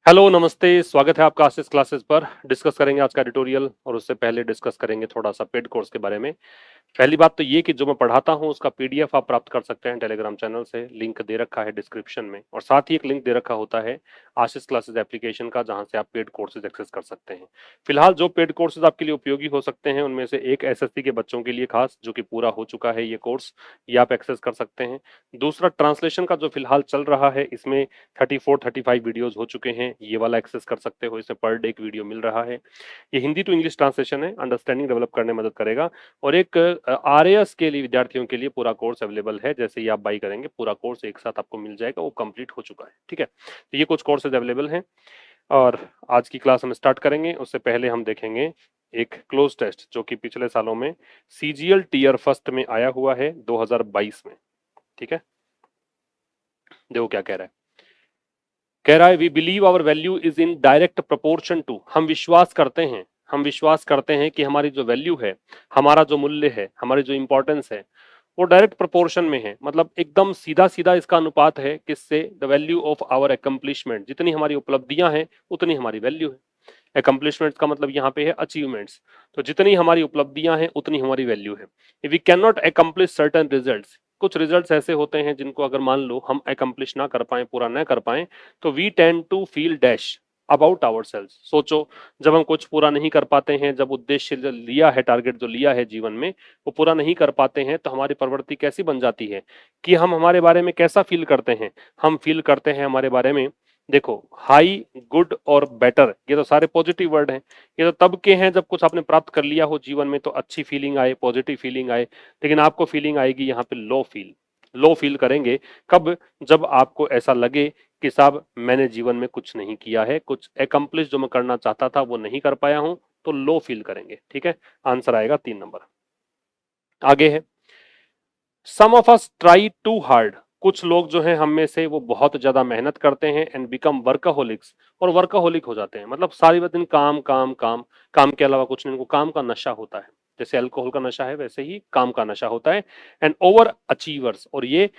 Hello नमस्ते, स्वागत है आपका आशीष क्लासेस पर। डिस्कस करेंगे आज का एडिटोरियल और उससे पहले डिस्कस करेंगे थोड़ा सा पेड कोर्स के बारे में। पहली बात तो ये कि जो मैं पढ़ाता हूँ उसका पीडीएफ आप प्राप्त कर सकते हैं टेलीग्राम चैनल से, लिंक दे रखा है डिस्क्रिप्शन में, और साथ ही एक लिंक दे रखा होता है आशीष क्लासेस एप्लीकेशन का, जहां से आप पेड कोर्सेज एक्सेस कर सकते हैं। फिलहाल जो पेड कोर्सेज आपके लिए उपयोगी हो सकते हैं उनमें से एक एसएससी के बच्चों के लिए खास, जो कि पूरा हो चुका है ये कोर्स, ये आप एक्सेस कर सकते हैं। दूसरा, ट्रांसलेशन का जो फिलहाल चल रहा है, इसमें 34-35 वीडियोज हो चुके हैं, ये वाला एक्सेस कर सकते हो, इसमें पर डे एक वीडियो मिल रहा है। ये हिंदी टू इंग्लिश ट्रांसलेशन है, अंडरस्टैंडिंग डेवलप करने में मदद करेगा। और एक आरएएस के लिए विद्यार्थियों के लिए पूरा कोर्स अवेलेबल है, जैसे ही आप बाई करेंगे पूरा कोर्स एक साथ आपको मिल जाएगा, वो कंप्लीट हो चुका है। ठीक है, तो ये कुछ कोर्सेज अवेलेबल हैं और आज की क्लास हम स्टार्ट करेंगे। उससे पहले हम देखेंगे एक क्लोज टेस्ट जो कि पिछले सालों में सीजीएल टीयर फर्स्ट में आया हुआ है 2022 में। ठीक है, देखो क्या कह रहा है। कह रहा है we believe our value is in direct proportion to, हम विश्वास करते हैं कि हमारी जो वैल्यू है, हमारा जो मूल्य है, हमारी जो इंपॉर्टेंस है, वो डायरेक्ट प्रोपोर्शन में है। मतलब एकदम सीधा सीधा इसका अनुपात है किससे? The value of our accomplishment, जितनी हमारी उपलब्धियां हैं उतनी हमारी वैल्यू है। अकम्प्लिशमेंट्स का मतलब यहाँ पे है अचीवमेंट्स, तो जितनी हमारी उपलब्धियां हैं उतनी हमारी वैल्यू है। If we can not accomplish certain results, कुछ रिजल्ट्स ऐसे होते हैं जिनको अगर मान लो हम अकम्प्लिश ना कर पाए, पूरा ना कर पाए, तो we tend to feel dash about ourselves. सोचो, जब हम कुछ पूरा नहीं कर पाते हैं, जब उद्देश्य जो लिया है, टारगेट जो लिया है जीवन में, वो पूरा नहीं कर पाते हैं, तो हमारी प्रवृत्ति कैसी बन जाती है कि हम हमारे बारे में कैसा फील करते हैं? हम फील करते हैं हमारे बारे में, देखो, हाई, गुड और बेटर, ये तो सारे पॉजिटिव वर्ड हैं। ये तो तब के हैं जब कुछ आपने प्राप्त कर लिया हो जीवन में, तो अच्छी फीलिंग आए, पॉजिटिव फीलिंग आए। लेकिन आपको फीलिंग आएगी यहाँ पे लो फील करेंगे कब? जब आपको ऐसा लगे कि साहब मैंने जीवन में कुछ नहीं किया है, कुछ एकम्प्लिश जो मैं करना चाहता था वो नहीं कर पाया हूं, तो लो फील करेंगे। ठीक है, आंसर आएगा 3 नंबर। आगे है, some of us try to hard, कुछ लोग जो हैं हम में से वो बहुत ज्यादा मेहनत करते हैं एंड बिकम वर्काहोलिक्स, और वर्काहोलिक हो जाते हैं। मतलब सारी दिन काम काम काम, काम के अलावा कुछ नहीं, उनको काम का नशा होता है। जैसे अल्कोहल का नशा है वैसे ही काम का नशा होता है। एंड ओवर अचीवर्स, और ये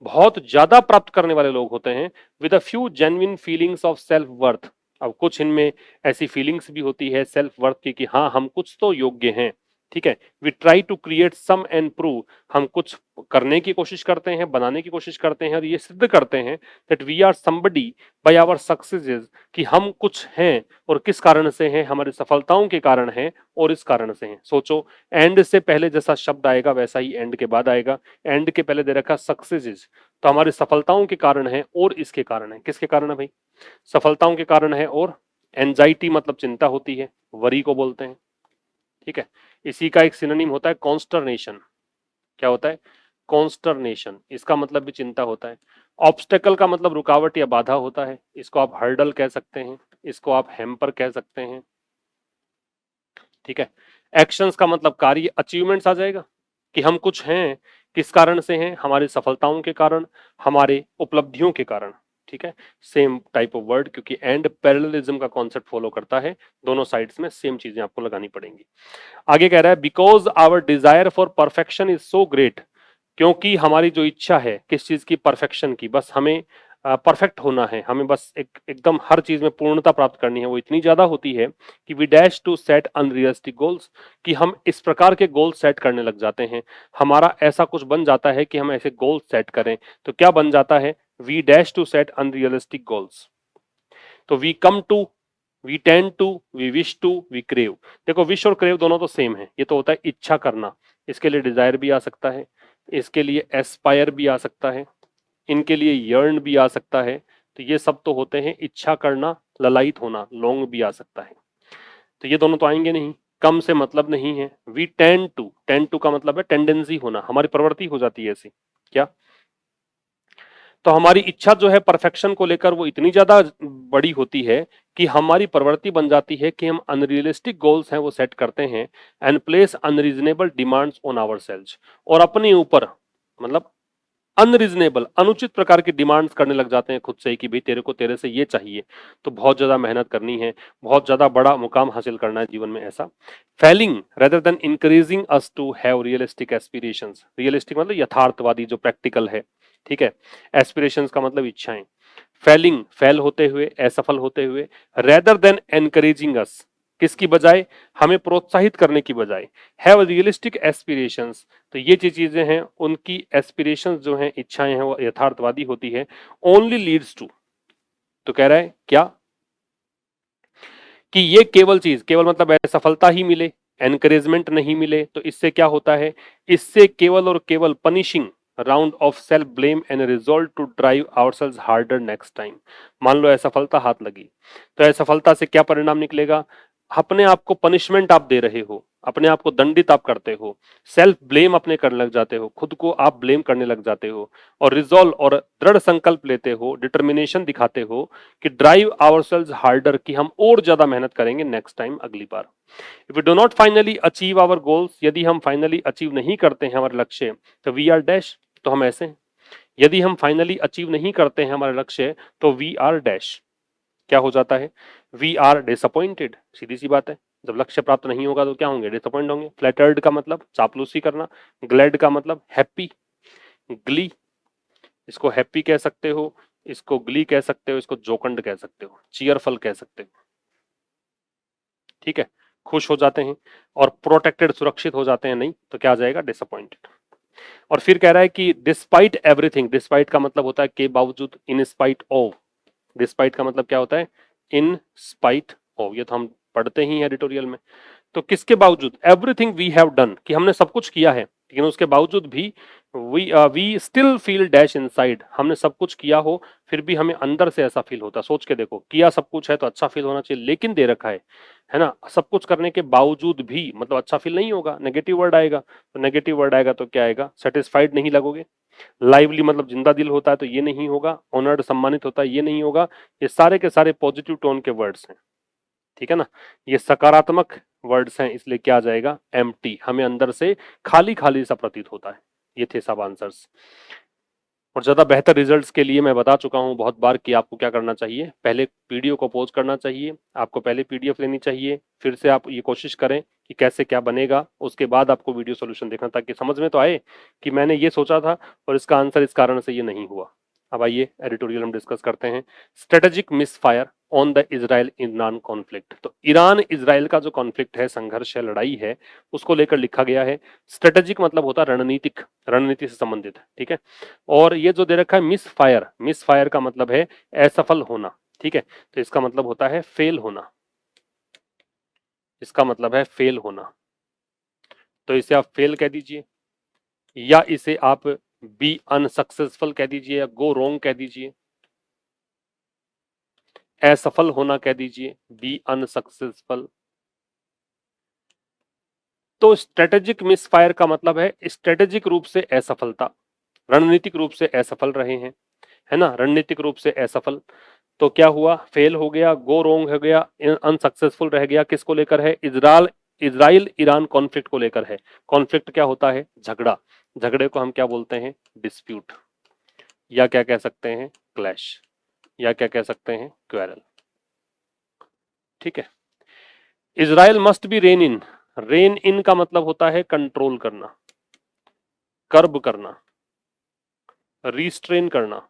बहुत ज्यादा प्राप्त करने वाले लोग होते हैं। With a few genuine feelings of self worth, अब कुछ इनमें ऐसी फीलिंग्स भी होती है सेल्फ वर्थ की कि हाँ हम कुछ तो योग्य हैं। ठीक है, we try to create some and prove, हम कुछ करने की कोशिश करते हैं, बनाने की कोशिश करते हैं और ये सिद्ध करते हैं that we are somebody by our successes, कि हम कुछ हैं और किस कारण से हैं? हमारी सफलताओं के कारण हैं और इस कारण से हैं। सोचो, एंड से पहले जैसा शब्द आएगा वैसा ही एंड के बाद आएगा। एंड के पहले दे रखा सक्सेसेस, तो हमारी सफलताओं के कारण है और इसके कारण है। किसके कारण है भाई? सफलताओं के कारण है। और एंजाइटी मतलब चिंता होती है, वरी को बोलते हैं। ठीक है, इसी का एक सिनोनिम होता है कॉन्स्टरनेशन। क्या होता है? कॉन्स्टरनेशन, इसका मतलब भी चिंता होता है। ऑब्स्टेकल का मतलब रुकावट या बाधा होता है, इसको आप हर्डल कह सकते हैं, इसको आप हैम्पर कह सकते हैं। ठीक है, एक्शंस का मतलब कार्य, अचीवमेंट्स आ जाएगा कि हम कुछ हैं, किस कारण से हैं? हमारी सफलताओं के कारण, हमारे उपलब्धियों के कारण। ठीक है, सेम टाइप ऑफ वर्ड, क्योंकि एंड पैरेललिज्म का कॉन्सेप्ट फॉलो करता है, दोनों साइड्स में सेम चीजें आपको लगानी पड़ेंगी। आगे कह रहा है, because our desire for perfection is so great, क्योंकि हमारी जो इच्छा है किस चीज की? परफेक्शन की, बस हमें परफेक्ट होना है, हमें बस एकदम हर चीज में पूर्णता प्राप्त करनी है, वो इतनी ज्यादा होती है कि we dash to set unrealistic goals, कि हम इस प्रकार के गोल सेट करने लग जाते हैं। हमारा ऐसा कुछ बन जाता है कि हम ऐसे गोल सेट करें, तो क्या बन जाता है? We dash to set unrealistic goals. तो we come to, we tend to, we wish to, we crave. देखो, विश और क्रेव दोनों तो सेम है, ये तो होता है इच्छा करना। इसके लिए डिजायर भी आ सकता है, इसके लिए एस्पायर भी आ सकता है, इनके लिए यर्न भी आ सकता है। तो ये सब तो होते हैं इच्छा करना, ललायित होना, लॉन्ग भी आ सकता है। तो ये दोनों तो आएंगे नहीं, कम से मतलब नहीं है। वी टेंड टू का मतलब है टेंडेंसी होना, हमारी प्रवृत्ति हो जाती है ऐसी। क्या? तो हमारी इच्छा जो है परफेक्शन को लेकर वो इतनी ज्यादा बड़ी होती है कि हमारी प्रवृत्ति बन जाती है कि हम अनरियलिस्टिक गोल्स हैं वो सेट करते हैं and place unreasonable demands on ourselves, और अपने ऊपर मतलब अनरीजनेबल, अनुचित प्रकार की डिमांड्स करने लग जाते हैं खुद से ही कि भाई तेरे को तेरे से ये चाहिए, तो बहुत ज्यादा मेहनत करनी है, बहुत ज्यादा बड़ा मुकाम हासिल करना है जीवन में, ऐसा। Failing rather than encouraging us to have realistic aspirations, realistic मतलब यथार्थवादी, जो प्रैक्टिकल है। ठीक है, एस्पिरेशंस का मतलब इच्छाएं। फेल होते हुए, असफल होते हुए, रेदर देन एनकरेजिंग अस, किसकी बजाय, हमें प्रोत्साहित करने की बजाय, हैव रियलिस्टिक एस्पिरेशंस, तो ये जो चीजें हैं उनकी एस्पिरेशंस जो हैं, इच्छाएं हैं, वो यथार्थवादी होती है, ओनली लीड्स टू, तो कह रहा है क्या कि ये केवल चीज, केवल मतलब असफलता ही मिले, एनकरेजमेंट नहीं मिले, तो इससे क्या होता है, इससे केवल और केवल punishing round of self blame and resolve to drive ourselves harder next time. मान लो असफलता हाथ लगी, तो असफलता से क्या परिणाम निकलेगा, अपने आप को पनिशमेंट आप दे रहे हो, अपने आप को दंडित आप करते हो, सेल्फ ब्लेम अपने करने लग जाते हो, खुद को आप ब्लेम करने लग जाते हो, और रिजॉल्व और दृढ़ संकल्प लेते हो, डिटर्मिनेशन दिखाते हो कि ड्राइव आवरसेल्व्स हार्डर, कि हम और ज्यादा मेहनत करेंगे नेक्स्ट टाइम, अगली बार। If we do not finally achieve our goals, यदि हम फाइनली अचीव नहीं करते हैं हमारे लक्ष्य, तो वी आर डैश, तो हम ऐसे हैं। यदि हम फाइनली अचीव नहीं करते हैं हमारे लक्ष्य, तो वी आर डैश, क्या हो जाता है, वी आर डिसअपॉइंटेड, सीधी सी बात है। जब लक्ष्य प्राप्त नहीं होगा तो क्या होंगे, डिसअपॉइंट होंगे। फ्लैटर्ड का मतलब चापलूसी करना, ग्लैड का मतलब हैप्पी, ग्ली, इसको हैप्पी कह सकते हो, इसको ग्ली कह सकते हो, इसको जोकंड कह सकते हो, चीयरफुल कह सकते हो, ठीक है, खुश हो जाते हैं। और प्रोटेक्टेड, सुरक्षित हो जाते हैं, नहीं तो क्या आ जाएगा, डिसअपॉइंटेड। और फिर कह रहा है कि डिस्पाइट एवरीथिंग, डिस्पाइट का मतलब होता है के बावजूद, इन स्पाइट ऑफ, डिस्पाइट का मतलब क्या होता है, इन स्पाइट ऑफ, ये तो हम पढ़ते ही हैं एडिटोरियल में। तो किसके बावजूद, एवरीथिंग वी हैव डन, कि हमने सब कुछ किया है, लेकिन उसके बावजूद भी we still feel dash inside, हमने सब कुछ किया हो फिर भी हमें अंदर से ऐसा फील होता है। सोच के देखो, किया सब कुछ है तो अच्छा फील होना चाहिए, लेकिन दे रखा है ना, सब कुछ करने के बावजूद भी मतलब अच्छा फील नहीं होगा, नेगेटिव वर्ड आएगा, तो नेगेटिव वर्ड आएगा तो क्या आएगा, सेटिस्फाइड नहीं लगोगे। लाइवली मतलब जिंदा दिल होता है तो ये नहीं होगा, ऑनर्ड सम्मानित होता है ये नहीं होगा, ये सारे के सारे पॉजिटिव टोन के वर्ड्स हैं, ठीक है ना, ये सकारात्मक वर्ड्स हैं, इसलिए क्या आ जाएगा, एम्प्टी, हमें अंदर से खाली खाली सा प्रतीत होता है। ये थे सब आंसर्स। और ज्यादा बेहतर रिजल्ट्स के लिए मैं बता चुका हूं बहुत बार कि आपको क्या करना चाहिए, पहले वीडियो को पॉज करना चाहिए, आपको पहले पीडीएफ लेनी चाहिए, फिर से आप ये कोशिश करें कि कैसे क्या बनेगा, उसके बाद आपको वीडियो सॉल्यूशन देखना, ताकि समझ में तो आए कि मैंने ये सोचा था और इसका आंसर इस कारण से ये नहीं हुआ। अब आइए एडिटोरियल हम डिस्कस करते हैं। Strategic misfire on the Israel Iran conflict, तो ईरान इजराइल का जो कॉन्फ्लिक्ट है, संघर्ष है, लड़ाई है, उसको लेकर लिखा गया है। स्ट्रेटेजिक मतलब होता है रणनीतिक, रणनीति से संबंधित, ठीक है। और ये जो दे रखा है मिस फायर, मिस फायर का मतलब है असफल होना, ठीक है, तो इसका मतलब होता है फेल होना, इसका मतलब है फेल होना, तो इसे आप फेल कह दीजिए, या इसे आप बी अनसक्सेसफुल कह दीजिए, या गो रोंग कह दीजिए, असफल होना कह दीजिए, बी अनसक्सेसफुल। तो स्ट्रेटेजिक मिसफायर का मतलब है स्ट्रेटेजिक रूप से असफलता, रणनीतिक रूप से असफल रहे हैं, है ना, रणनीतिक रूप से असफल, तो क्या हुआ, फेल हो गया, गो रोंग हो गया, अनसक्सेसफुल रह गया, किसको लेकर है, इजराइल, इजराइल ईरान कॉन्फ्लिक्ट को लेकर है। कॉन्फ्लिक्ट क्या होता है, झगड़ा, झगड़े को हम क्या बोलते हैं, डिस्प्यूट, या क्या कह सकते हैं, क्लैश, या क्या कह सकते हैं, क्वेरल, ठीक है। Israel must be rein in, rein in का मतलब होता है कंट्रोल करना, कर्ब करना, रिस्ट्रेन करना,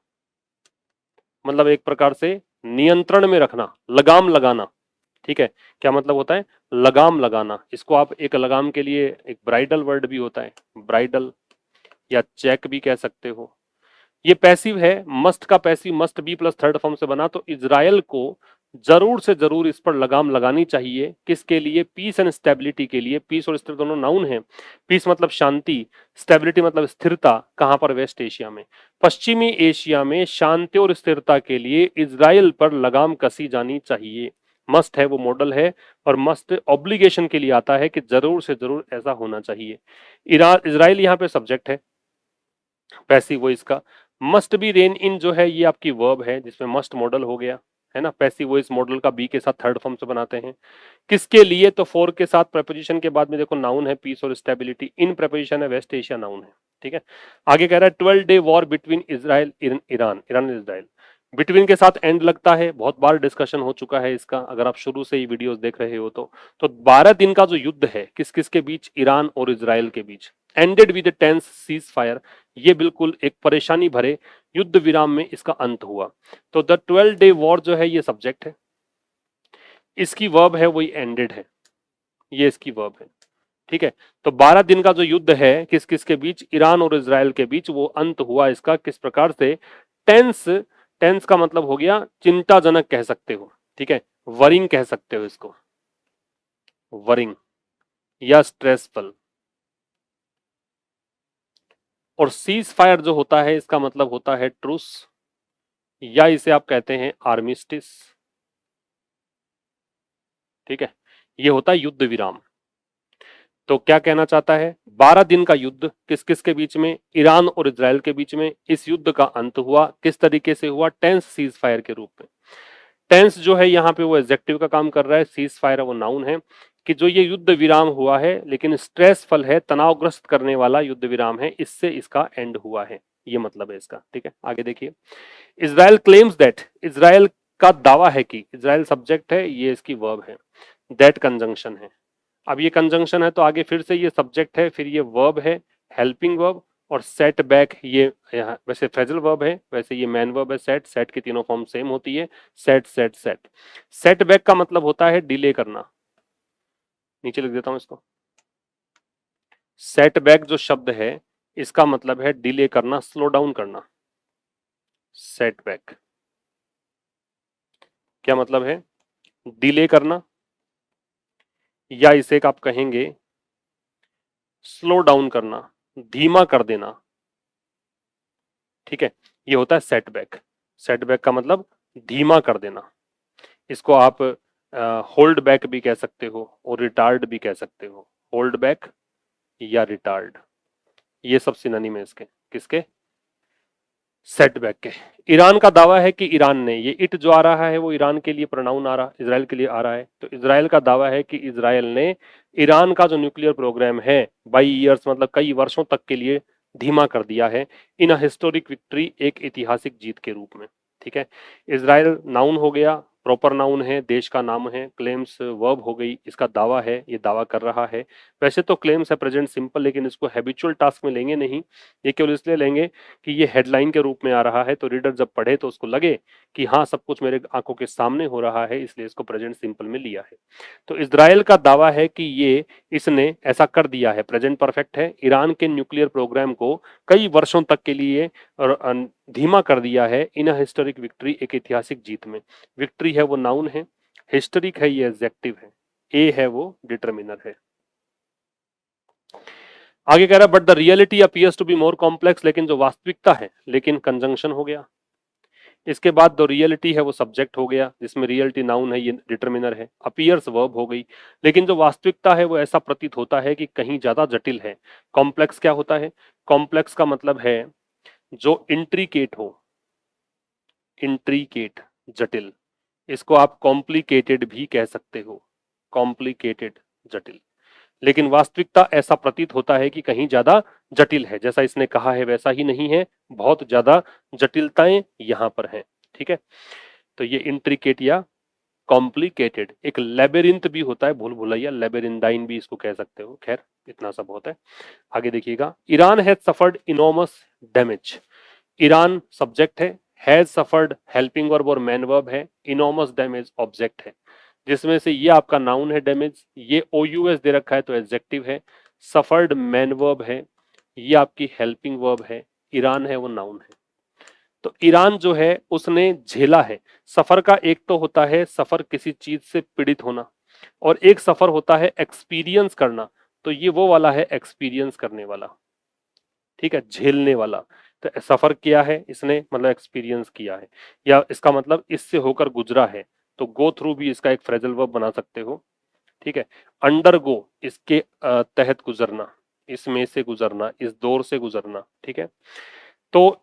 मतलब एक प्रकार से नियंत्रण में रखना, लगाम लगाना, ठीक है। क्या मतलब होता है, लगाम लगाना, इसको आप एक लगाम के लिए एक ब्राइडल वर्ड भी होता है, ब्राइडल, या चेक भी कह सकते हो। ये पैसिव है, मस्ट का passive must be plus third form से बना, तो इजराइल को जरूर से जरूर इस पर लगाम लगानी चाहिए, किसके लिए, पीस एंड स्टेबिलिटी के लिए। पीस और स्टेबिलिटी दोनों नाउन है, पीस मतलब शांति, स्टेबिलिटी मतलब स्थिरता, कहां पर, वेस्ट एशिया में, पश्चिमी एशिया में शांति और स्थिरता के लिए इजराइल पर लगाम कसी जानी चाहिए। मस्ट है, वो मॉडल है, और मस्ट ऑब्लिगेशन के लिए आता है कि जरूर से जरूर ऐसा होना चाहिए। इजराइल यहाँ पे सब्जेक्ट है, पैसिव वॉइस का। मस्ट बी रेन इन जो है ये आपकी वर्ब है, जिसमें मस्ट मॉडल हो गया, है ना, पैसिव वॉइस मॉडल का बी के साथ थर्ड फॉर्म से बनाते हैं। किसके लिए, तो फॉर के साथ प्रपोजिशन के बाद में देखो नाउन है, पीस और स्टेबिलिटी, इन प्रपोजिशन है, वेस्ट एशिया नाउन है, ठीक है। आगे कह रहा है 12 day war between Israel Iran, Iran Israel, between के साथ एंड लगता है, बहुत बार डिस्कशन हो चुका है इसका, अगर आप शुरू से ही वीडियोस देख रहे हो तो 12 दिन का जो युद्ध है किस किस के बीच, ईरान और इजराइल के बीच, ended with tense ceasefire, ये बिल्कुल एक परेशानी भरे युद्ध विराम में इसका अंत हुआ। तो द 12 डे वॉर जो है ये सब्जेक्ट है, इसकी वर्ब है वही एंडेड है, ये इसकी वर्ब है। ठीक है, तो 12 दिन का जो युद्ध है किस किस के बीच, ईरान और इजराइल के बीच, वो अंत हुआ इसका किस प्रकार से, टेंस। टेंस का मतलब हो गया चिंताजनक कह सकते हो, ठीक है, वरिंग कह सकते हो इसको, वरिंग या स्ट्रेसफुल। और सीज फायर जो होता है इसका मतलब होता है ट्रूस, या इसे आप कहते हैं आर्मिस्टिस। ठीक है, ये होता है युद्ध विराम। तो क्या कहना चाहता है, 12 दिन का युद्ध किस किस के बीच में, ईरान और इजराइल के बीच में। इस युद्ध का अंत हुआ किस तरीके से हुआ, टेंस सीज फायर के रूप में। टेंस जो है यहाँ पे वो एडजेक्टिव का काम कर रहा है, सीज फायर वो नाउन है, कि जो ये युद्ध विराम हुआ है लेकिन स्ट्रेसफुल है, तनावग्रस्त करने वाला युद्ध विराम है, इससे इसका एंड हुआ है, ये मतलब है इसका। ठीक है, आगे देखिए, इजराइल क्लेम्स दैट, इजराइल का दावा है कि, इजराइल सब्जेक्ट है, ये इसकी वर्ब है, दैट कंजंक्शन है। अब ये कंजंक्शन है तो आगे फिर से ये सब्जेक्ट है, फिर ये वर्ब है, हेल्पिंग वर्ब, और सेट बैक, ये यहाँ वैसे फ्रेजल वर्ब है, वैसे ये मैन वर्ब है, सेट। सेट की तीनों फॉर्म सेम होती है, set set set. Set back का मतलब होता है डिले करना, नीचे लिख देता हूं इसको। सेट बैक जो शब्द है इसका मतलब है डिले करना, स्लो डाउन करना। सेट बैक क्या मतलब है, डिले करना, या इसे आप कहेंगे स्लो डाउन करना, धीमा कर देना। ठीक है, ये होता है सेटबैक। सेटबैक का मतलब धीमा कर देना। इसको आप होल्ड बैक भी कह सकते हो और रिटार्ड भी कह सकते हो, होल्ड बैक या रिटार्ड, ये सब सिनोनिम है इसके, किसके, सेटबैक के। ईरान का दावा है कि ईरान ने, ये इट जो आ रहा है वो ईरान के लिए प्रोनाउन आ रहा, इजराइल के लिए आ रहा है, तो इजराइल का दावा है कि इजराइल ने ईरान का जो न्यूक्लियर प्रोग्राम है बाई ईयर्स, मतलब कई वर्षों तक के लिए धीमा कर दिया है, इन हिस्टोरिक विक्ट्री, एक ऐतिहासिक जीत के रूप में। ठीक है, इजराइल नाउन हो गया, प्रॉपर नाउन है, देश का नाम है, क्लेम्स वर्ब हो गई, इसका दावा है, ये दावा कर रहा है। वैसे तो क्लेम्स है प्रेजेंट सिंपल, लेकिन इसको हैबिचुअल टास्क में लेंगे नहीं, ये केवल इसलिए लेंगे कि ये हेडलाइन के रूप में आ रहा है, तो रीडर जब पढ़े तो उसको लगे कि हाँ सब कुछ मेरे आंखों के सामने हो रहा है, इसलिए इसको प्रेजेंट सिंपल में लिया है। तो इजराइल का दावा है कि ये, इसने ऐसा कर दिया है, प्रेजेंट परफेक्ट है, ईरान के न्यूक्लियर प्रोग्राम को कई वर्षों तक के लिए धीमा कर दिया है, इन हिस्टोरिक विक्ट्री, एक ऐतिहासिक जीत में। विक्ट्री है वो नाउन है, हिस्टोरिक है ये एडजेक्टिव है, ए है वो डिटरमिनर है। आगे कह रहा है but the reality appears to be more complex, लेकिन जो वास्तविकता है, लेकिन कंजंक्शन हो गया। इसके बाद जो रियलिटी है वो सब्जेक्ट हो गया, जिसमें रियलिटी नाउन है, ये डिटरमिनर है, अपीयर्स वर्ब हो गई, लेकिन जो वास्तविकता है वो ऐसा प्रतीत होता है कि कहीं ज्यादा जटिल है। कॉम्प्लेक्स क्या होता है, कॉम्प्लेक्स का मतलब है जो इंट्रिकेट हो, इंट्रिकेट जटिल, इसको आप कॉम्प्लिकेटेड भी कह सकते हो, कॉम्प्लिकेटेड जटिल। लेकिन वास्तविकता ऐसा प्रतीत होता है कि कहीं ज्यादा जटिल है, जैसा इसने कहा है वैसा ही नहीं है, बहुत ज्यादा जटिलताएं यहां पर हैं। ठीक है, तो ये इंट्रिकेट या कॉम्प्लिकेटेड, एक लेबेरिंथ भी होता है, भूल भुलैया, लेबेरिंदाइन भी इसको कह सकते हो, खैर इतना सा बहुत है। आगे देखिएगा, Iran has suffered enormous damage. Iran subject है, हैज सफर्ड हेल्पिंग वर्ब और मैन वर्ब है, इनॉर्मस डैमेज ऑब्जेक्ट है, जिसमें से ये आपका नाउन है डैमेज, ये ओयूएस दे रखा है तो एडजेक्टिव है, सफर्ड मैन वर्ब है, ये आपकी हेल्पिंग वर्ब है, ईरान है वो नाउन है। तो ईरान जो है उसने झेला है। सफर का एक तो होता है सफर किसी चीज से पीड़ित होना, और एक सफर होता है एक्सपीरियंस करना, तो ये वो वाला है एक्सपीरियंस करने वाला। ठीक है, झेलने वाला। तो सफर किया है इसने, मतलब एक्सपीरियंस किया है, या इसका मतलब इससे होकर गुजरा है, तो गो थ्रू भी इसका एक फ्रेजल वर्ब बना सकते हो। ठीक है, अंडर गो, इसके तहत गुजरना, इसमें से गुजरना, इस दौर से गुजरना। ठीक है, तो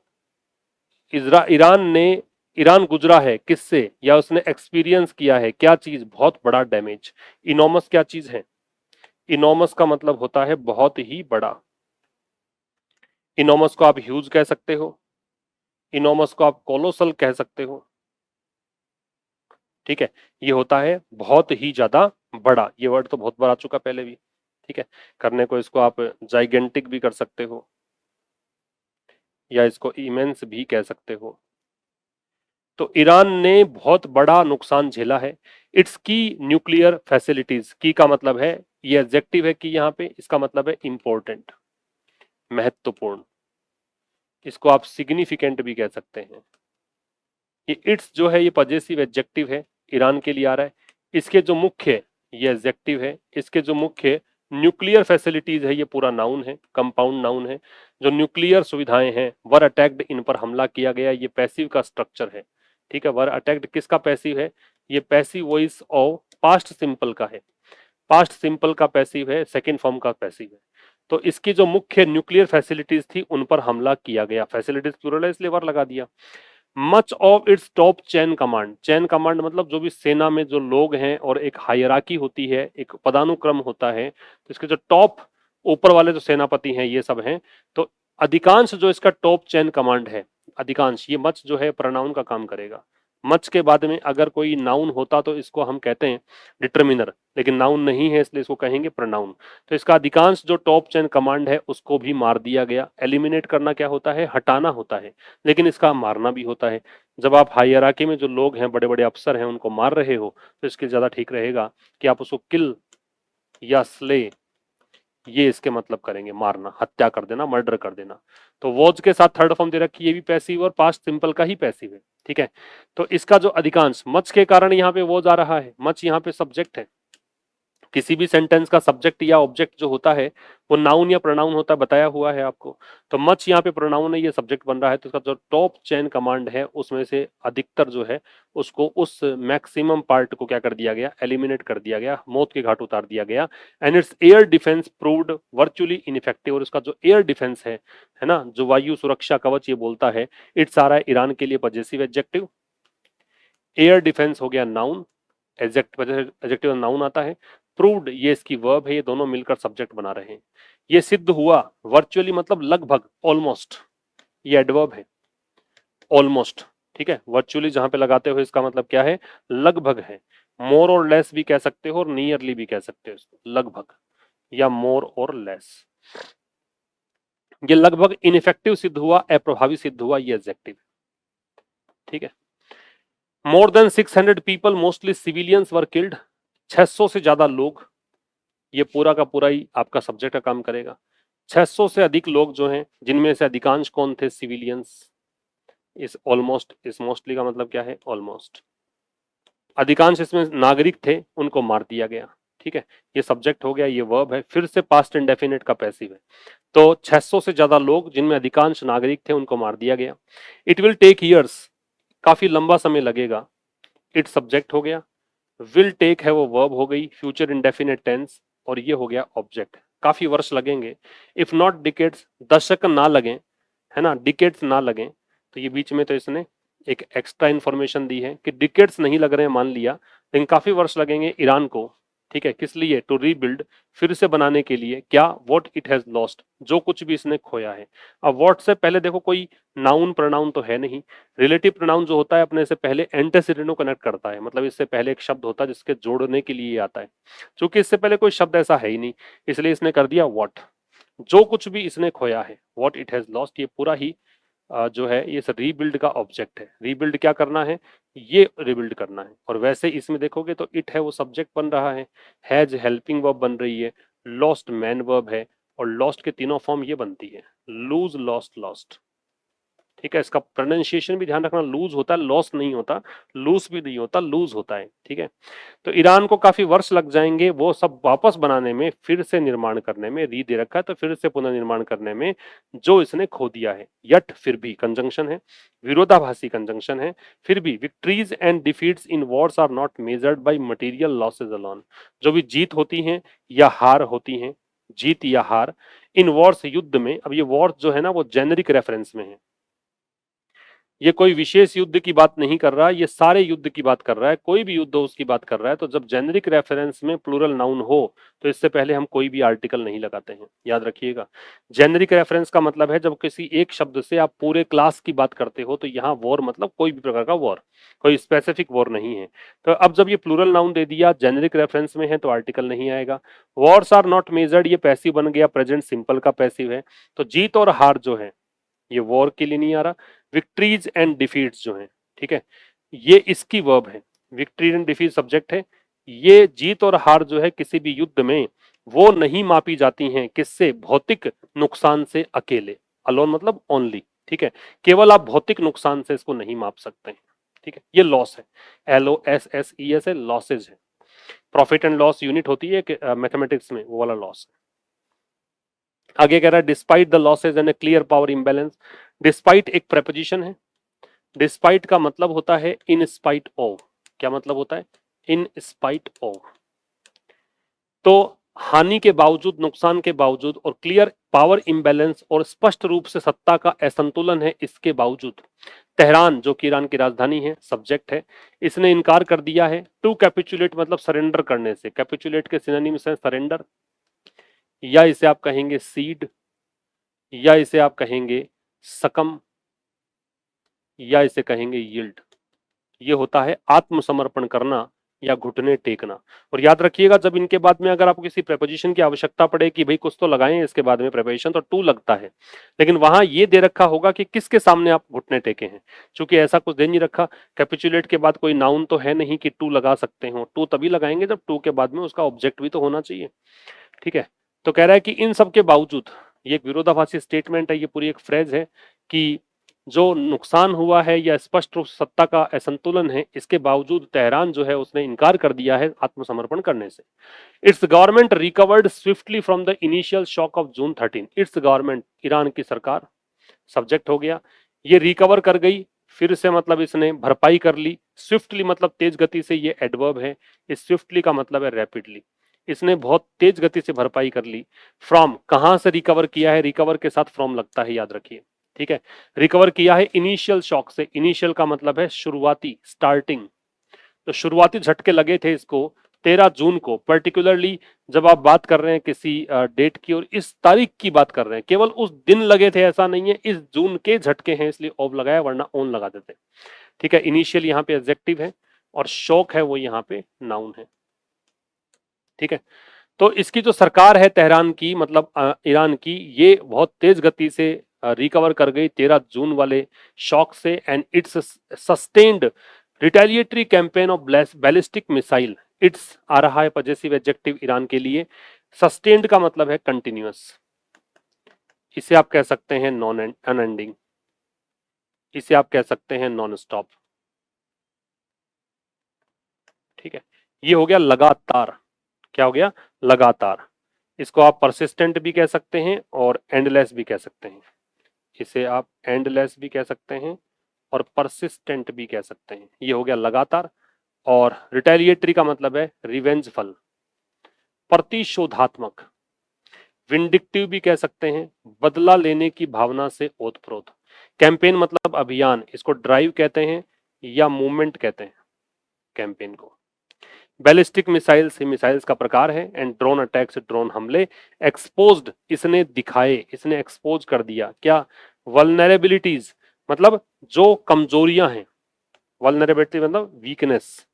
ईरान ने, ईरान गुजरा है किससे, या उसने एक्सपीरियंस किया है क्या चीज, बहुत बड़ा डैमेज। इनॉमस क्या चीज है, इनॉमस का मतलब होता है बहुत ही बड़ा। इनॉमस को आप ह्यूज कह सकते हो, इनॉमस को आप कोलोसल कह सकते हो। ठीक है, ये होता है बहुत ही ज्यादा बड़ा, ये वर्ड तो बहुत बार आ चुका पहले भी। ठीक है, करने को इसको आप जाइगेंटिक भी कर सकते हो। या इसको इमेंस भी कह सकते हो। तो ईरान ने बहुत बड़ा नुकसान झेला है। इट्स की न्यूक्लियर फैसिलिटीज, की का मतलब है, ये एडजेक्टिव है कि यहाँ पे, इसका मतलब है इंपॉर्टेंट, महत्वपूर्ण। इसको आप सिग्निफिकेंट भी कह सकते हैं। ये इट्स जो है ये पजेसिव एडजेक्टिव है, ईरान के लिए आ रहा है। इसके जो मुख्य, ये एडजेक्टिव है, इसके जो मुख्य न्यूक्लियर फैसिलिटीज है, ये पूरा नाउन है, कंपाउंड नाउन है। जो न्यूक्लियर सुविधाएं हैं, वर अटैक्ड, इन पर हमला किया गया, ये पैसिव का स्ट्रक्चर है। ठीक है, वर अटैक्ड किसका पैसिव है? ये passive voice of past simple का है। पास्ट सिंपल का पैसिव है, सेकंड फॉर्म का पैसिव है। तो इसकी जो मुख्य न्यूक्लियर फैसिलिटीज थी उन पर हमला किया गया। फैसिलिटीज प्लूरल है इसलिए वर लगा दिया। Much of its top chain command, chain command मतलब जो भी सेना में जो लोग हैं और एक हायरार्की होती है, एक पदानुक्रम होता है, तो इसके जो टॉप ऊपर वाले जो सेनापति हैं ये सब हैं। तो अधिकांश जो इसका टॉप चैन कमांड है, अधिकांश, ये मच जो है प्रोनाउन का काम करेगा। मच के बाद में अगर कोई नाउन होता तो इसको हम कहते हैं डिटर्मिनर, लेकिन नाउन नहीं है इसलिए इसको कहेंगे प्रोनाउन। तो इसका अधिकांश जो टॉप चैन कमांड है उसको भी मार दिया गया। एलिमिनेट करना क्या होता है? हटाना होता है, लेकिन इसका मारना भी होता है। जब आप हायरार्की में जो लोग हैं, बड़े बड़े अफसर हैं, उनको मार रहे हो तो इसके ज्यादा ठीक रहेगा कि आप उसको किल या स्ले, ये इसके मतलब करेंगे, मारना, हत्या कर देना, मर्डर कर देना। तो वॉज के साथ थर्ड फॉर्म दे रखी, ये भी पैसिव और पास्ट सिंपल का ही पैसिव है। ठीक है, तो इसका जो अधिकांश, मच के कारण यहाँ पे वॉज आ रहा है। मच यहाँ पे सब्जेक्ट है। किसी भी सेंटेंस का सब्जेक्ट या ऑब्जेक्ट जो होता है वो नाउन या प्रोनाउन होता है, बताया हुआ है आपको। तो मच यहाँ पे प्रोनाउन है, ये सब्जेक्ट बन रहा है। तो इसका जो टॉप चेन कमांड है उसमें से अधिकतर जो है उसको, उस मैक्सिमम पार्ट को क्या कर दिया गया? एलिमिनेट कर दिया गया, मौत के घाट उतार दिया गया। And it's air defence proved virtually ineffective. और इसका जो एयर डिफेंस है ना, जो वायु सुरक्षा कवच ये बोलता है, इट्स आ रहा है ईरान के लिए पजेसिव एडजेक्टिव। एयर डिफेंस हो गया नाउन, एडजेक्टिव नाउन आता है। प्रूव्ड ये इसकी वर्ब है, ये दोनों मिलकर सब्जेक्ट बना रहे हैं। ये सिद्ध हुआ, वर्चुअली मतलब लगभग, ऑलमोस्ट, ये एडवर्ब है, ऑलमोस्ट। ठीक है, वर्चुअली जहां पे लगाते हो इसका मतलब क्या है? लगभग है। मोर और लेस भी कह सकते हो और नियरली भी कह सकते हो इसको, लगभग या मोर और लेस। ये लगभग इनइफेक्टिव सिद्ध हुआ, अप्रभावी सिद्ध हुआ, ये एडजेक्टिव। ठीक है, more than 600 people mostly civilians were killed. 600 से ज्यादा लोग, ये पूरा का पूरा ही आपका सब्जेक्ट का काम करेगा। 600 से अधिक लोग जो हैं, जिनमें से अधिकांश कौन थे? सिविलियंस। इस ऑलमोस्ट, इस मोस्टली का मतलब क्या है? ऑलमोस्ट। अधिकांश इसमें नागरिक थे, उनको मार दिया गया। ठीक है, ये सब्जेक्ट हो गया, ये वर्ब है, फिर से पास्ट इंडेफिनिट का पैसिव है। तो 600 से ज्यादा लोग, जिनमें अधिकांश नागरिक थे, उनको मार दिया गया। इट विल टेक ईयर्स, काफी लंबा समय लगेगा। इट सब्जेक्ट हो गया, विल टेक है वो वर्ब हो गई, फ्यूचर इंडेफिनिट टेंस, और ये हो गया ऑब्जेक्ट। काफी वर्ष लगेंगे। इफ नॉट डिकेट्स, दशक ना लगे, है ना, डिकेट्स ना लगे। तो ये बीच में तो इसने एक एक्स्ट्रा इन्फॉर्मेशन दी है कि डिकेट्स नहीं लग रहे हैं, मान लिया, लेकिन काफी वर्ष लगेंगे ईरान को। ठीक है, किस लिए? टू रीबिल्ड, फिर से बनाने के लिए। क्या? व्हाट इट हैज लॉस्ट, जो कुछ भी इसने खोया है। अब व्हाट से पहले देखो कोई नाउन प्रोनाउन तो है नहीं। रिलेटिव प्रोनाउन जो होता है अपने से पहले एंटेसिडेंट को कनेक्ट करता है, मतलब इससे पहले एक शब्द होता है जिसके जोड़ने के लिए आता है। क्योंकि इससे पहले कोई शब्द ऐसा है ही नहीं, इसलिए इसने कर दिया व्हाट। जो कुछ भी इसने खोया है, व्हाट इट हैज लॉस्ट, ये पूरा ही जो है ये रीबिल्ड का ऑब्जेक्ट है। रीबिल्ड क्या करना है? ये रिबिल्ड करना है। और वैसे इसमें देखोगे तो इट है वो सब्जेक्ट बन रहा है, हैज हेल्पिंग वर्ब बन रही है, लॉस्ट मैन वर्ब है, और लॉस्ट के तीनों फॉर्म ये बनती है, लूज, लॉस्ट, लॉस्ट। ठीक है, इसका प्रोनाउंसिएशन भी ध्यान रखना, लूज होता है, लॉस नहीं होता, लूज भी नहीं होता, लूज होता है। ठीक है, तो ईरान को काफी वर्ष लग जाएंगे वो सब वापस बनाने में, फिर से निर्माण करने में। री दे रखा है तो फिर से पुनर्निर्माण करने में, जो इसने खो दिया है। यट फिर भी कंजंक्शन है, विरोधाभासी कंजंक्शन है। फिर भी victories and defeats in wars are not measured by material losses alone. जो भी जीत होती हैं या हार होती हैं, जीत या हार इन वॉर्स, युद्ध में। अब ये वॉर्स जो है ना वो जेनेरिक रेफरेंस में है, ये कोई विशेष युद्ध की बात नहीं कर रहा, ये सारे युद्ध की बात कर रहा है। कोई भी युद्ध हो उसकी बात कर रहा है। तो जब जेनेरिक रेफरेंस में प्लूरल नाउन हो तो इससे पहले हम कोई भी आर्टिकल नहीं लगाते हैं, याद रखिएगा। जेनेरिक रेफरेंस का मतलब है जब किसी एक शब्द से आप पूरे क्लास की बात करते हो, तो यहाँ वॉर मतलब कोई भी प्रकार का वॉर, कोई स्पेसिफिक वॉर नहीं है। तो अब जब ये प्लूरल नाउन दे दिया, जेनेरिक रेफरेंस में है, तो आर्टिकल नहीं आएगा। वॉर्स आर नॉट मेजर्ड, ये पैसिव बन गया, प्रेजेंट सिंपल का पैसिव है। तो जीत और हार जो है, ये वॉर के लिए नहीं आ रहा। विक्ट्रीज एंड डिफीट्स जो हैं, ठीक है, ये इसकी वर्ब है। विक्ट्री एंड डिफीट सब्जेक्ट है। ये जीत और हार जो है किसी भी युद्ध में वो नहीं मापी जाती हैं किससे, भौतिक नुकसान से अकेले। अलोन मतलब ओनली, ठीक है, केवल आप भौतिक नुकसान से इसको नहीं माप सकते हैं, ठीक है। ये लॉस है, LOSSES है, लॉसेज है। प्रॉफिट एंड लॉस यूनिट होती है मैथमेटिक्स में, वो वाला लॉस है। आगे कह रहा है despite the losses and A clear power imbalance. Despite एक प्रेपोजिशन है। डिस्पाइट का मतलब होता है इन स्पाइट ऑफ। क्या मतलब होता है? In spite of. तो हानि के बावजूद, नुकसान के बावजूद, और क्लियर पावर इम्बैलेंस और स्पष्ट रूप से सत्ता का असंतुलन है इसके बावजूद, तेहरान जो कि ईरान की राजधानी है, सब्जेक्ट है, इसने इनकार कर दिया है टू कैपिचुलेट मतलब सरेंडर करने से। कैपिचुलेट के सिनोनिम्स हैं सरेंडर, या इसे आप कहेंगे सीड, या इसे आप कहेंगे सकम, या इसे कहेंगे यील्ड। ये होता है आत्मसमर्पण करना या घुटने टेकना। और याद रखिएगा, जब इनके बाद में अगर आपको किसी प्रेपोजिशन की आवश्यकता पड़े कि भाई कुछ तो लगाएं इसके बाद में प्रेपोजिशन, तो टू लगता है, लेकिन वहां ये दे रखा होगा कि किसके सामने आप घुटने टेके हैं। चूंकि ऐसा कुछ दे नहीं रखा, कैपिचुलेट के बाद कोई नाउन तो है नहीं कि टू लगा सकते हो। टू तभी लगाएंगे जब टू के बाद में उसका ऑब्जेक्ट भी तो होना चाहिए, ठीक है। तो कह रहा है कि इन सब के बावजूद, ये एक विरोधाभासी स्टेटमेंट है, ये पूरी एक फ्रेज है कि जो नुकसान हुआ है या स्पष्ट रूप से सत्ता का असंतुलन है, इसके बावजूद तेहरान जो है उसने इनकार कर दिया है आत्मसमर्पण करने से। It's government recovered swiftly from the initial shock of June 13। It's government Iran की सरकार, सब्जेक्ट हो गया, ये रिकवर कर गई, फिर से मतलब इसने भरपाई कर ली। स्विफ्टली मतलब तेज गति से, ये एडवर्ब है। इस स्विफ्टली का मतलब है रैपिडली, इसने बहुत तेज गति से भरपाई कर ली। फ्रॉम कहां से रिकवर किया है, रिकवर के साथ फ्रॉम लगता है, याद रखिए, ठीक है। रिकवर किया है इनिशियल शॉक से। इनिशियल का मतलब है शुरुआती, स्टार्टिंग। तो शुरुआती झटके लगे थे इसको 13 जून को। पर्टिकुलरली जब आप बात कर रहे हैं किसी डेट की और इस तारीख की बात कर रहे हैं, केवल उस दिन लगे थे ऐसा नहीं है, इस जून के झटके हैं इसलिए ऑफ लगाया, वरना ऑन लगा देते, ठीक है। इनिशियल यहाँ पे एडजेक्टिव है और शॉक है वो यहाँ पे नाउन है, ठीक है। तो इसकी जो सरकार है तेहरान की, मतलब ईरान की, ये बहुत तेज गति से रिकवर कर गई 13 जून वाले शॉक से। And it's sustained retaliatory campaign of ballistic missile. It's आ रहा है पजेसिव एडजेक्टिव ईरान के लिए। सस्टेन्ड का मतलब है कंटिन्यूअस, इसे आप कह सकते हैं नॉन अनएंडिंग, इसे आप कह सकते हैं नॉन स्टॉप, ठीक है। ये हो गया लगातार। क्या हो गया? लगातार। इसको आप परसिस्टेंट भी कह सकते हैं और एंडलेस भी कह सकते हैं। इसे आप एंडलेस भी कह सकते हैं और परसिस्टेंट भी कह सकते हैं। ये हो गया लगातार। और रिटेलिएटरी का मतलब है रिवेंजफल, प्रतिशोधात्मक। विंडिक्टिव भी कह सकते हैं, बदला लेने की भावना से ओतप्रोत। कैंपेन मतलब अभियान, इसको ड्राइव कहते हैं या मूवमेंट कहते हैं कैंपेन को। बैलिस्टिक मिसाइल्स, मिसाइल्स का प्रकार है। एंड ड्रोन अटैक्स, ड्रोन हमले। एक्सपोज्ड, इसने दिखाए, इसने एक्सपोज कर दिया क्या? वल्नरेबिलिटीज मतलब जो कमजोरियां हैं। वल्नरेबिलिटी मतलब वीकनेस,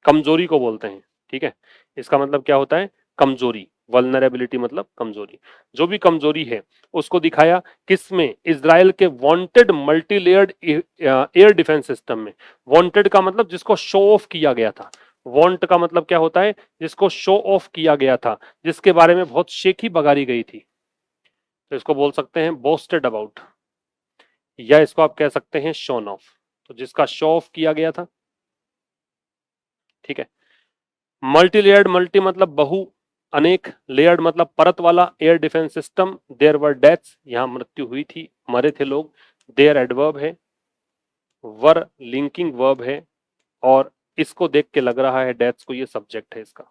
कमजोरी को बोलते हैं, ठीक है। इसका मतलब क्या होता है? कमजोरी। वल्नरेबिलिटी मतलब कमजोरी, जो भी कमजोरी है उसको दिखाया। किसमें? इजराइल के wanted multi layered air defence system में। वांटेड का मतलब जिसको शो ऑफ किया गया था। वांट का मतलब क्या होता है? जिसको शो ऑफ किया गया था, जिसके बारे में बहुत शेखी बगारी गई थी, तो इसको बोल सकते हैं बोस्टेड अबाउट, या इसको आप कह सकते हैं शोन ऑफ। तो जिसका शो ऑफ किया गया था, ठीक है। मल्टी लेयर्ड, मल्टी मतलब बहु, अनेक, लेयर्ड मतलब परत वाला air defence system. There were deaths, यहां मृत्यु हुई थी, मरे थे लोग। देयर एडवर्ब है, वर लिंकिंग वर्ब है, और इसको देख के लग रहा है डेथ्स को, ये सब्जेक्ट है इसका,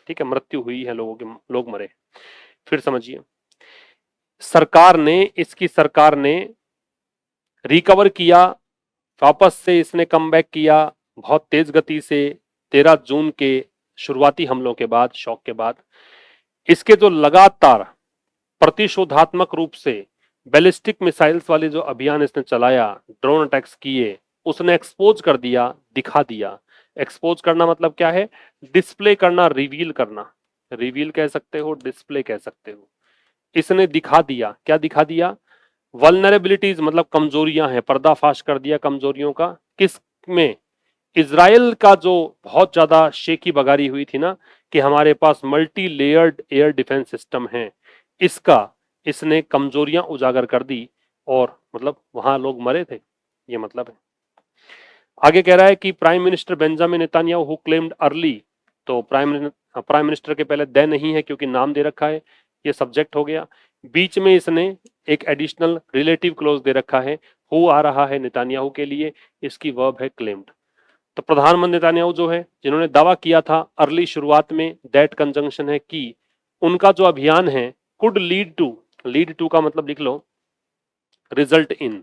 ठीक है। मृत्यु हुई है लोगों की, लोग मरे। फिर समझिए, सरकार ने, इसकी सरकार ने रिकवर किया, वापस से इसने कमबैक किया बहुत तेज गति से 13 जून के शुरुआती हमलों के बाद, शॉक के बाद। इसके जो लगातार प्रतिशोधात्मक रूप से बैलिस्टिक मिसाइल्स वाले जो अभियान इसने चलाया, ड्रोन अटैक्स किए, उसने एक्सपोज कर दिया, दिखा दिया। एक्सपोज करना मतलब क्या है? डिस्प्ले करना, रिवील करना। रिवील कह सकते हो, डिस्प्ले कह सकते हो। इसने दिखा दिया, क्या दिखा दिया? वल्नरेबिलिटीज मतलब कमजोरियां हैं, पर्दाफाश कर दिया कमजोरियों का। किस में? इजराइल का जो बहुत ज्यादा शेखी बगारी हुई थी ना कि हमारे पास multi layered air defence system है, इसका इसने कमजोरियां उजागर कर दी और मतलब वहां लोग मरे थे, ये मतलब है। आगे कह रहा है कि prime minister Benjamin Netanyahu who claimed early, तो प्राइम मिनिस्टर के पहले दे नहीं है क्योंकि नाम दे रखा है, ये सब्जेक्ट हो गया। बीच में इसने एक एडिशनल रिलेटिव क्लोज दे रखा है, हु आ रहा है नेतन्याहू के लिए, इसकी वर्ब है क्लेम्ड। तो प्रधानमंत्री नेतन्याहू जो है, जिन्होंने दावा किया था अर्ली शुरुआत में, दैट कंजंक्शन है कि उनका जो अभियान है कुड लीड टू का मतलब लिख लो रिजल्ट इन,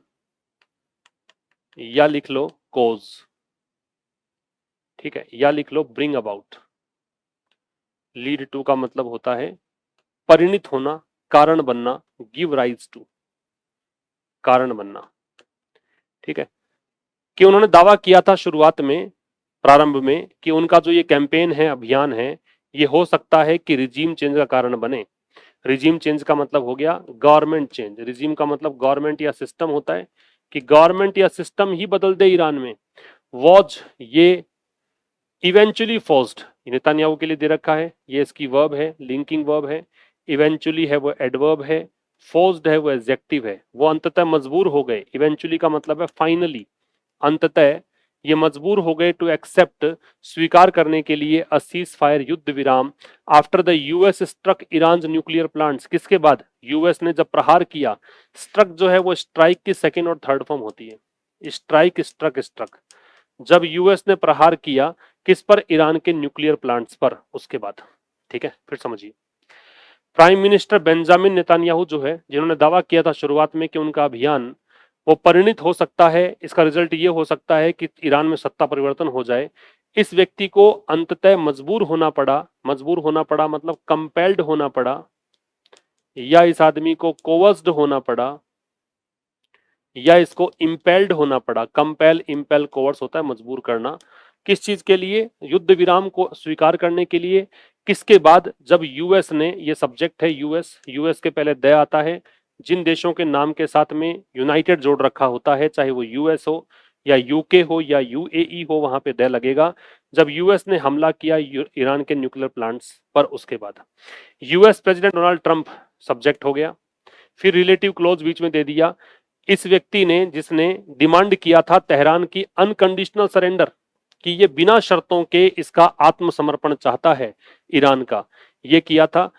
या लिख लो कोज, ठीक है, या लिख लो ब्रिंग अबाउट। लीड टू का मतलब होता है परिणित होना, कारण बनना, गिव राइज टू, कारण बनना, ठीक है। कि उन्होंने दावा किया था शुरुआत में, प्रारंभ में, कि उनका जो ये कैंपेन है, अभियान है, ये हो सकता है कि रिजीम चेंज का कारण बने। रिजीम चेंज का मतलब हो गया गवर्नमेंट चेंज, रिजीम का मतलब गवर्नमेंट या सिस्टम होता है, कि गवर्नमेंट या सिस्टम ही बदल दे ईरान में। वॉज ये इवेंचुअली फोर्स्ड, नेतन्याहू के लिए दे रखा है, ये इसकी वर्ब है, लिंकिंग वर्ब है। इवेंचुअली है वो एडवर्ब है, फोर्स्ड है वो एडजेक्टिव है। वो अंततः मजबूर हो गए, इवेंचुअली का मतलब है फाइनली, अंततः ये मजबूर हो गए टू एक्सेप्ट, स्वीकार करने के लिए, अ सीज फायर युद्ध विराम, after the US struck Iran nuclear plants, किसके बाद? यूएस ने जब प्रहार किया। स्ट्रक जो है वो स्ट्राइक की सेकेंड और थर्ड फॉर्म होती है, स्ट्राइक, स्ट्रक, स्ट्रक। जब यूएस ने प्रहार किया किस पर? ईरान के न्यूक्लियर प्लांट्स पर, उसके बाद, ठीक है। फिर समझिए, प्राइम मिनिस्टर बेंजामिन नेतन्याहू जो है, जिन्होंने दावा किया था शुरुआत में कि उनका अभियान वो परिणित हो सकता है, इसका रिजल्ट ये हो सकता है कि ईरान में सत्ता परिवर्तन हो जाए, इस व्यक्ति को अंततः मजबूर होना पड़ा। मजबूर होना पड़ा मतलब कंपेल्ड होना पड़ा, या इस आदमी को कोवर्स्ड होना पड़ा, या इसको इम्पेल्ड होना पड़ा। कंपेल, इम्पेल, कोवर्स होता है मजबूर करना। किस चीज के लिए? युद्ध विराम को स्वीकार करने के लिए। किसके बाद? जब यूएस ने, ये सब्जेक्ट है यूएस, यूएस के पहले द आता है। जिन देशों के नाम के साथ में यूनाइटेड जोड़ रखा होता है, चाहे वो यूएस हो या यूके हो या यूएई हो, वहां पे द लगेगा। जब यूएस ने हमला किया ईरान के न्यूक्लियर प्लांट्स पर, उसके बाद US president Donald Trump subject हो गया। फिर रिलेटिव क्लोज बीच में दे दिया, इस व्यक्ति ने, जिसने डिमांड किया था तेहरान की अनकंडीशनल सरेंडर, कि ये बिना शर्तों के इसका आत्मसमर्पण चाहता है ईरान का, ये किया था,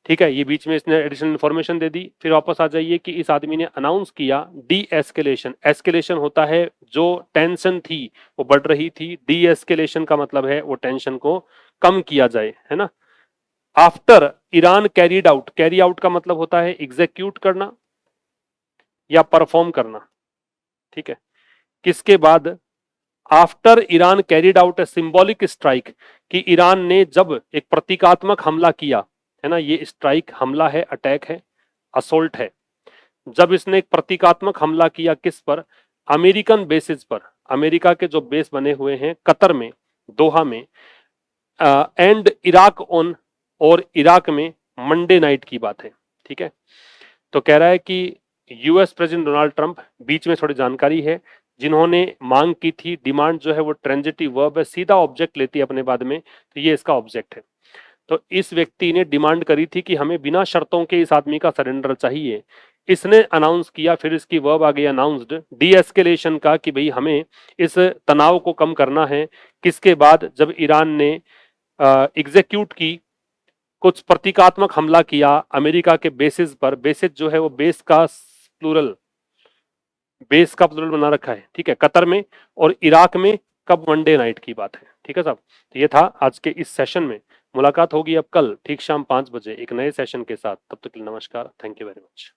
ठीक है। ये बीच में इसने एडिशनल इंफॉर्मेशन दे दी। फिर वापस आ जाइए कि इस आदमी ने अनाउंस किया डी एस्केलेशन। एस्केलेशन होता है जो टेंशन थी वो बढ़ रही थी, डी एस्केलेशन का मतलब है वो टेंशन को कम किया जाए, है ना। After Iran carried out, carry out का मतलब होता है एग्जीक्यूट करना या परफॉर्म करना, ठीक है। किसके बाद? After Iran carried out a symbolic strike, कि ईरान ने जब एक प्रतीकात्मक हमला किया, है ना, ये स्ट्राइक हमला है, अटैक है, असोल्ट है। जब इसने एक प्रतीकात्मक हमला किया किस पर? अमेरिकन बेसिस पर, अमेरिका के जो बेस बने हुए हैं कतर में, दोहा में, एंड इराक ऑन, और इराक में मंडे नाइट की बात है, ठीक है। तो कह रहा है कि यूएस प्रेसिडेंट डोनाल्ड ट्रंप, बीच में थोड़ी जानकारी है, जिन्होंने मांग की थी, डिमांड जो है वो ट्रांजिटिव वर्ब है, सीधा ऑब्जेक्ट लेती है अपने बाद में, तो ये इसका ऑब्जेक्ट है। तो इस व्यक्ति ने डिमांड करी थी कि हमें बिना शर्तों के इस आदमी का सरेंडर चाहिए, इसने अनाउंस किया, फिर इसकी वर्ब आ गई अनाउंस्ड, डी एस्केलेशन का, कि भाई हमें इस तनाव को कम करना है। किसके बाद? जब ईरान ने एग्जीक्यूट की, कुछ प्रतीकात्मक हमला किया अमेरिका के बेसिस पर। बेसिस जो है वो बेस का प्लूरल बना रखा है, ठीक है, कतर में और इराक में। कब? मंडे नाइट की बात है, ठीक है साहब। तो ये था आज के इस सेशन में। मुलाकात होगी अब कल ठीक शाम 5 बजे एक नए सेशन के साथ। तब तक के लिए नमस्कार, थैंक यू वेरी मच।